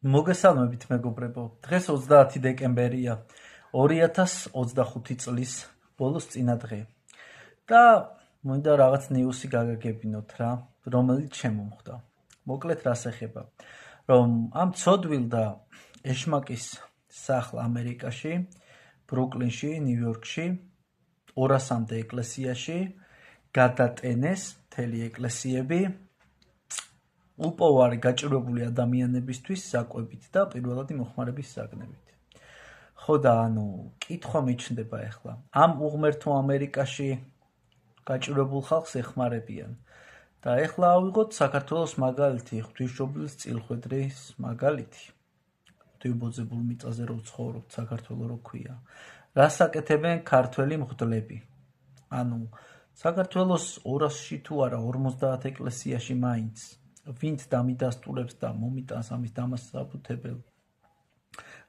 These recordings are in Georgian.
მოგესალმებით მეგობრებო, დღეს 30 დეკემბერია 2025 წლის ბოლოს წინადღე და მინდა რაღაც ნიუსი გაგაგებინოთ რა, რომელიც შემომხდა. მოკლედ რას ეხება, რომ ამ ცოდვილ და ეშმაკის სახლ ამერიკაში, ბრუკლინში, ნიუ-იორკში 200-მდე ეკლესიაში გადატენეს მთელი ეკლესიები უპოვარი გაჭირვებული ადამიანებისთვის საკვებით და პირველადი მოხმარების საგნებით. ხო და კითხვა მიჩნდება ახლა. ამ უღმერთო ამერიკაში გაჭირვებულ ხალხს ეხმარებიან. და ახლა ავიღოთ საქართველოს მაგალითი, ღვთისმშობლის წილხვედრის მაგალითი. ღვთიუბოძებულ მიწაზე რო ვცხოვრობთ, საქართველო რო ქვია. რას აკეთებენ ქართველი მღვდლები? საქართველოს 200-ში თუ არა 50 ეკლესიაში მაინც ვინც დამიდასტურებს და მომიტანს ამის დამასწრებუთებელ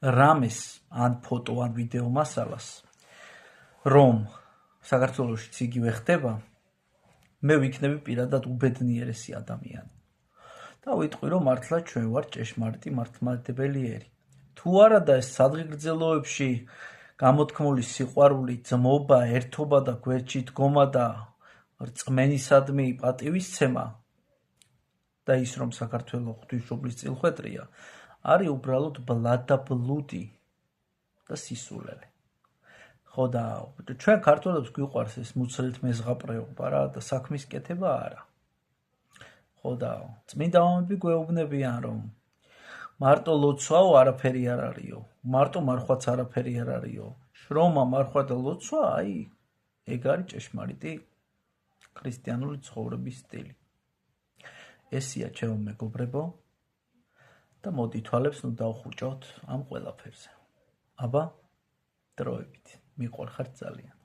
რამეს ან ფოტო ან ვიდეო მასალას, რომ საქართველოშიც იგივე ხდება, მე ვიქნები პირადად უბედნიერესი ადამიანი და ვიტყვი, რომ მართლა ჩვენ ვართ ჭეშმარიტი მართლმადიდებელი ერი. თუ არა და ეს სადღეგრძელოებში გამოთქმული სიყვარული, ძმობა, ერთობა და გვერდში დგომა და რწმენისადმი პატივისცემა და ის რომ საქართველო ღვთისმშობლის წილხვედრია, არის უბრალოდ ბლა და ბლუდი და სისულელე. ხო და ჩვენ ქართველებს გვიყვარს ეს მუცლით მეზღაპრეობა რა და საქმის კეთება არა. ხო და წმინდა ომები გვეუბნებიან, რომ მარტო ლოცვაო არაფერი არ არისო, მარტო მარხვაც არაფერი არ არისო, შრომა, მარხვა და ლოცვა, ეგ არის ჭეშმარიტი ქრისტიანული ცხოვრების სტილი. ესია ჩემო მეგობრებო და მოდი თვალებს ნუ დავხუჭოთ ამ ყველაფერზე. აბა, დროებით, მიყვარხართ ძალიან.